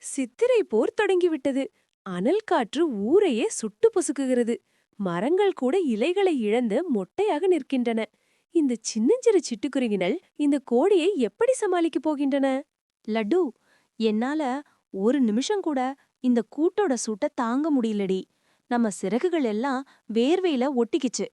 சித்திரை போர் தொடங்கிவிட்டது. அனல் காற்று ஊரையே சுட்டு பொசுக்குகிறது. மரங்கள் கூட இலைகளை இழந்து மொட்டையாக நிற்கின்றன. இந்த சின்னஞ்சிறு சிட்டுக்குருவிகள் இந்த கோடியை எப்படி சமாளிக்கப் போகின்றன? லட்டு, என்னால ஒரு நிமிஷம் கூட இந்த கூட்டோட சூட்ட தாங்க முடியலடி. நம்ம சிறகுகள் எல்லாம் வேர்வையில ஒட்டிக்கிச்சு.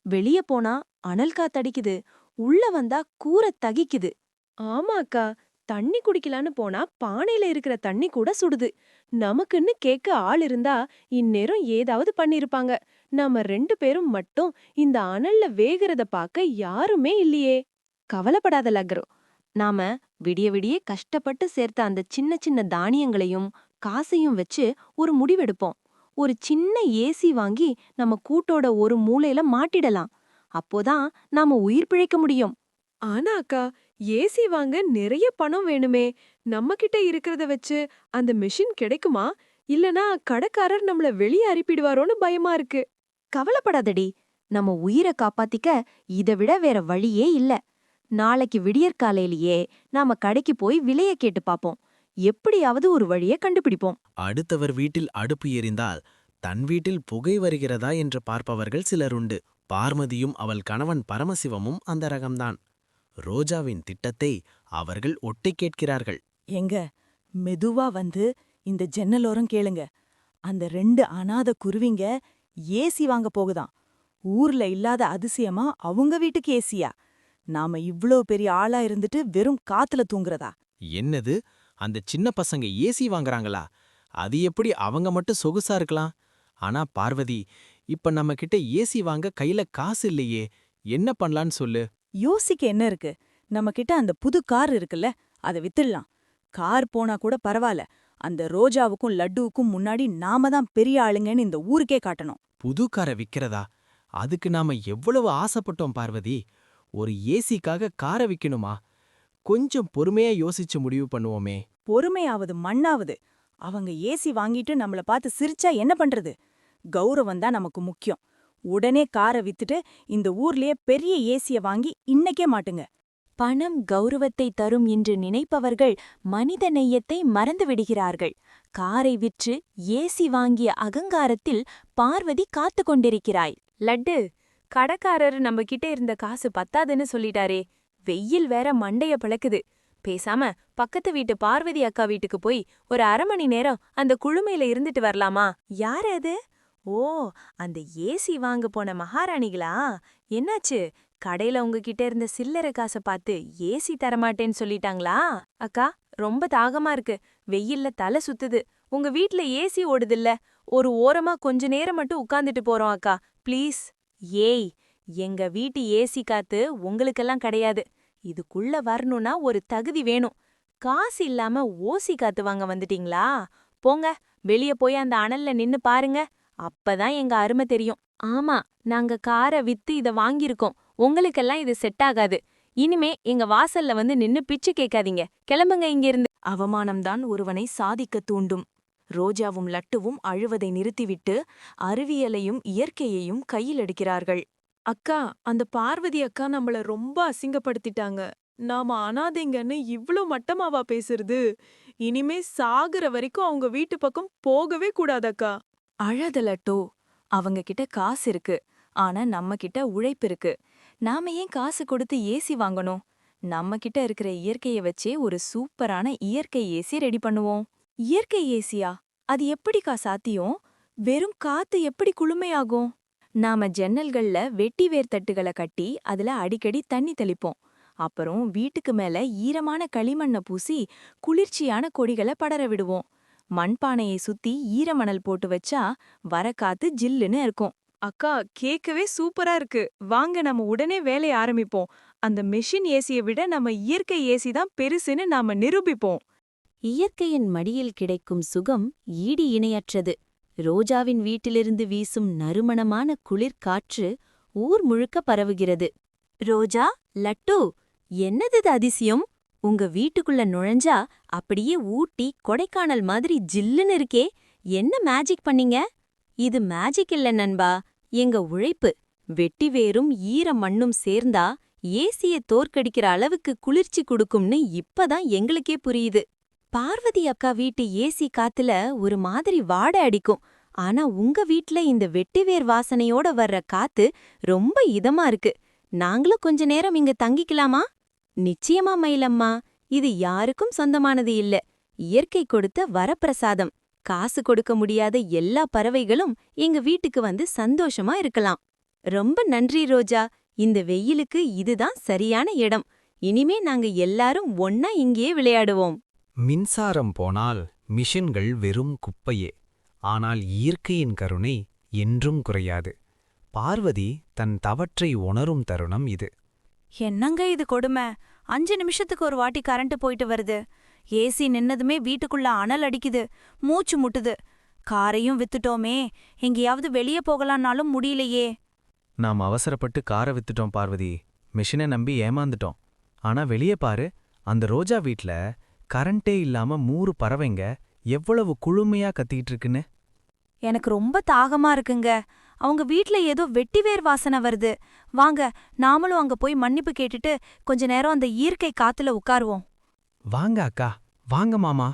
வெளிய போனா அனல் காத்தடிக்குது, உள்ள வந்தா கூரை தகிக்குது. ஆமா அக்கா, தண்ணி குடிக்கலான்னு போனா பானையில இருக்கிற தண்ணி கூட சுடுது. நமக்குன்னு கேட்க ஆள் இருந்தா இந்நேரம் ஏதாவது பண்ணிருப்பாங்க. நாம 2 பேரும் மட்டும் இந்த அனல்ல வேகுறத பார்க்க யாருமே இல்லையே. கவலைப்படாத லக்ரு. நாம விடிய விடிய கஷ்டப்பட்டு சேர்த்த அந்த சின்ன சின்ன தானியங்களையும் காசையும் வச்சு ஒரு முடிவெடுப்போம். ஒரு சின்ன ஏசி வாங்கி நம்ம கூட்டோட ஒரு மூலையில மாட்டிடலாம். அப்போதான் நாம உயிர் பிழைக்க முடியும். ஆனா அக்கா, ஏசி வாங்க நிறைய பணம் வேணுமே. நம்ம கிட்ட இருக்கிறத வச்சு அந்த மெஷின் கிடைக்குமா? இல்லனா கடைக்காரர் நம்மள வெளிய அனுப்பிடுவாரோன்னு பயமா இருக்கு. கவலைப்படாதடி. நம்ம உயிரை காப்பாத்திக்க இதை விட வேற வழியே இல்ல. நாளைக்கு விடியற்காலையிலேயே நாம கடைக்கு போய் விலைய கேட்டு பாப்போம். எப்படியாவது ஒரு வழியை கண்டுபிடிப்போம். அடுத்தவர் வீட்டில் அடுப்பு எரிந்தால் தன் வீட்டில் புகை வருகிறதா என்று பார்ப்பவர்கள் சிலருண்டு. பார்மதியும் அவள் கணவன் பரமசிவமும் அந்த ரகம்தான். ரோஜாவின் திட்டத்தை அவர்கள் ஒட்டு கேட்கிறார்கள். எங்க மெதுவா வந்து இந்த ஜன்னலோரம் கேளுங்க. அந்த 2 அனாத குருவிங்க ஏசி வாங்க போகுதாம். ஊர்ல இல்லாத அதிசயமா அவங்க வீட்டுக்கு ஏசியா? நாம இவ்ளோ பெரிய ஆளா இருந்துட்டு வெறும் காத்துல தூங்குறதா? என்னது, அந்த சின்ன பசங்க ஏசி வாங்குறாங்களா? அது எப்படி அவங்க மட்டும் சொகுசா இருக்கலாம்? ஆனா பார்வதி, இப்ப நம்ம கிட்ட ஏசி வாங்க கையில காசு இல்லையே. என்ன பண்ணலான்னு சொல்லு. யோசிக்க என்ன இருக்கு? நம்ம கிட்ட அந்த புது கார் இருக்குல்ல, அத வித்துடலாம். கார் போனா கூட பரவாயில்ல. அந்த ரோஜாவுக்கும் லட்டுவுக்கும் முன்னாடி நாம தான் பெரிய ஆளுங்கன்னு இந்த ஊருக்கே காட்டணும். புது காரை விக்கிறதா? அதுக்கு நாம எவ்வளவு ஆசைப்பட்டோம் பார்வதி. ஒரு ஏசிக்காக காரை விக்கணுமா? கொஞ்சம் பொறுமையா யோசிச்சு முடிவு பண்ணுவோமே. பொறுமையாவது மண்ணாவது. அவங்க ஏசி வாங்கிட்டு நம்மள பார்த்து சிரிச்சா என்ன பண்றது? கௌரவம் தான் நமக்கு முக்கியம். உடனே காரை வித்துட்டு இந்த ஊர்லயே பெரிய ஏசிய வாங்கி இன்னைக்கே மாட்டுங்க. பணம் கௌரவத்தை தரும் என்று நினைப்பவர்கள் மனித நேயத்தை மறந்து விடுகிறார்கள். காரை விற்று ஏசி வாங்கிய அகங்காரத்தில் பார்வதி காத்து கொண்டிருக்கிறாய். லட்டு, கடைக்காரர் நம்ம கிட்ட இருந்த காசு பத்தாதுன்னு சொல்லிட்டாரே. வெயில் வேற மண்டைய பிளக்குது. பேசாம பக்கத்து வீட்டு பார்வதி அக்கா வீட்டுக்கு போய் ஒரு 1/2 மணி நேரம் அந்த குளுமையில இருந்துட்டு வரலாமா? யார் அது? ஓ, அந்த ஏசி வாங்க போன மகாராணிகளா? என்னாச்சு? கடையில உங்ககிட்ட இருந்த சில்லறை காசை பார்த்து ஏசி தரமாட்டேன்னு சொல்லிட்டாங்களா? அக்கா, ரொம்ப தாகமா இருக்கு. வெயில்ல தலை சுத்துது. உங்க வீட்ல ஏசி ஓடுதில்ல? ஒரு ஓரமா கொஞ்ச நேரம் மட்டும் உட்கார்ந்துட்டு போறோம் அக்கா, ப்ளீஸ். ஏய், எங்க வீட்டு ஏசி காத்து உங்களுக்கெல்லாம் கிடையாது. இதுக்குள்ள வரணும்னா ஒரு தகுதி வேணும். காசு இல்லாம ஓசி காத்து வாங்க வந்துட்டீங்களா? போங்க, வெளிய போய் அந்த அனல்ல நின்னு பாருங்க. அப்பதான் எங்க அருமை தெரியும். ஆமா, நாங்க காரை வித்து இத வாங்கியிருக்கோம். உங்களுக்கெல்லாம் இது செட் ஆகாது. இனிமே எங்க வாசல்ல வந்து நின்னு பிச்சை கேட்காதீங்க. கிளம்புங்க இங்கிருந்து. அவமானம்தான் ஒருவனை சாதிக்கத் தூண்டும். ரோஜாவும் லட்டுவும் அழுவதை நிறுத்திவிட்டு அறிவியலையும் இயற்கையையும் கையில் எடுக்கிறார்கள். அக்கா, அந்த பார்வதி அக்கா நம்மள ரொம்ப அசிங்கப்படுத்திட்டாங்க. நாம அனாதைங்கன்னு இவ்ளோ மட்டமாவா பேசுறது? இனிமே சாகுற வரைக்கும் அவங்க வீட்டு பக்கம் போகவே கூடாதக்கா. அழாத லட்டோ. அவங்க கிட்ட காசு இருக்கு. ஆனா நம்ம கிட்ட உழைப்பு இருக்கு. நாம ஏன் காசு கொடுத்து ஏசி வாங்கணும்? நம்ம கிட்ட இருக்கிற இயற்கைய வச்சே ஒரு சூப்பரான இயற்கை ஏசி ரெடி பண்ணுவோம். இயற்கை ஏசியா? அது எப்படிக்கா சாத்தியம்? வெறும் காத்து எப்படி குளுமையாகும்? நாம ஜன்னல்கள்ல வெட்டி வேர் தட்டுகளை கட்டி அதுல அடிக்கடி தண்ணி தெளிப்போம். அப்புறம் வீட்டுக்கு மேல ஈரமான களிமண்ண பூசி குளிர்ச்சியான கொடிகளை படர விடுவோம். மண்பானையை சுத்தி ஈரமணல் போட்டு வச்சா வர காத்து ஜில்லுன்னு இருக்கும். அக்கா, கேட்கவே சூப்பரா இருக்கு. வாங்க நம்ம உடனே வேலைய ஆரம்பிப்போம். அந்த மெஷின் ஏசிய விட நம்ம இயற்கை ஏசி தான் பெருசுன்னு நாம நிரூபிப்போம். இயற்கையின் மடியில் கிடைக்கும் சுகம் ஈடு இணையற்றது. ரோஜாவின் வீட்டிலிருந்து வீசும் நறுமணமான குளிர்காற்று ஊர் முழுக்க பரவுகிறது. ரோஜா, லட்டு, என்னது அதிசயம்? உங்க வீட்டுக்குள்ள நுழைஞ்சா அப்படியே ஊட்டி கொடைக்கானல் மாதிரி ஜில்லுன்னு இருக்கே. என்ன மேஜிக் பண்ணீங்க? இது மேஜிக் இல்ல நண்பா, எங்க உழைப்பு. வெட்டி வேரும் ஈர மண்ணும் சேர்ந்தா ஏசிய தோற்கடிக்கிற அளவுக்கு குளிர்ச்சி குடுக்கும்னு இப்பதான் எங்களுக்கே புரியுது. பார்வதி அக்கா வீட்டு ஏசி காத்துல ஒரு மாதிரி வாடை அடிக்கும். ஆனா உங்க வீட்ல இந்த வெட்டிவேர் வாசனையோட வர்ற காத்து ரொம்ப இதமா இருக்கு. நாங்களும் கொஞ்ச நேரம் இங்க தங்கிக்கலாமா? நிச்சயமா மயிலம்மா. இது யாருக்கும் சொந்தமானது இல்ல. இயற்கை கொடுத்த வரப்பிரசாதம். காசு கொடுக்க முடியாத எல்லா பறவைகளும் எங்க வீட்டுக்கு வந்து சந்தோஷமா இருக்கலாம். ரொம்ப நன்றி ரோஜா. இந்த வெயிலுக்கு இதுதான் சரியான இடம். இனிமே நாங்க எல்லாரும் ஒன்னா இங்கேயே விளையாடுவோம். மின்சாரம் போனால் மிஷின்கள் வெறும் குப்பையே. ஆனால் இயற்கையின் கருணை என்றும் குறையாது. பார்வதி தன் தவற்றை உணரும் தருணம் இது. என்னங்க இது கொடுமை! 5 நிமிஷத்துக்கு ஒரு வாட்டி கரண்ட் போயிட்டு வருது. ஏசி நின்னதுமே வீட்டுக்குள்ள அனல் அடிக்குது, மூச்சு முட்டுது. காரையும் வித்துட்டோமே, எங்கேயாவது வெளியே போகலான்னாலும் முடியலையே. நாம் அவசரப்பட்டு காரை வித்துட்டோம் பார்வதி. மிஷினை நம்பி ஏமாந்துட்டோம். ஆனா வெளியே பாரு, அந்த ரோஜா வீட்ல கரண்டே இல்லாம 3 பறவைங்க எவ்வளவு குளுமையா கத்திட்டு இருக்குன்னு. எனக்கு ரொம்ப தாகமா இருக்குங்க. அவங்க வீட்ல ஏதோ வெட்டிவேர் வாசனை வருது. வாங்க, நாமளும் அங்க போய் மன்னிப்பு கேட்டுட்டு கொஞ்ச நேரம் அந்த இயற்கை காத்துல உட்காருவோம். வாங்க அக்கா, வாங்க மாமா.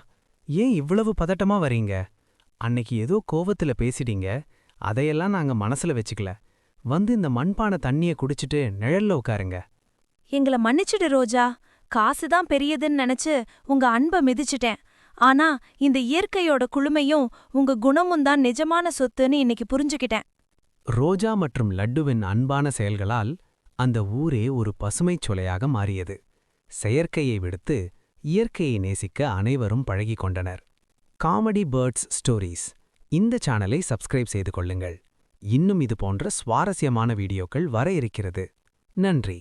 ஏன் இவ்வளவு பதட்டமா வரீங்க? அன்னைக்கு ஏதோ கோவத்துல பேசிட்டீங்க. அதையெல்லாம் நாங்க மனசுல வச்சுக்கல. வந்து இந்த மண்பானை தண்ணிய குடிச்சிட்டு நிழல்ல உட்காருங்க. எங்கள மன்னிச்சிடு ரோஜா. காசுதான் பெரியதுன்னு நினைச்சு உங்க அன்ப மிதிச்சிட்டேன். ஆனா இந்த இயற்கையோட குளுமையும் உங்க குணமும் தான் நிஜமான சொத்துன்னு இன்னைக்கு புரிஞ்சுக்கிட்டேன். ரோஜா மற்றும் லட்டுவின் அன்பான செயல்களால் அந்த ஊரே ஒரு பசுமைச் சோலையாக மாறியது. செயற்கையை விடுத்து இயற்கையை நேசிக்க அனைவரும் பழகிக் கொண்டனர். காமெடி பேர்ட்ஸ் ஸ்டோரீஸ் இந்த சேனலை சப்ஸ்கிரைப் செய்து கொள்ளுங்கள். இன்னும் இது போன்ற சுவாரஸ்யமான வீடியோக்கள் வர இருக்கிறது. நன்றி.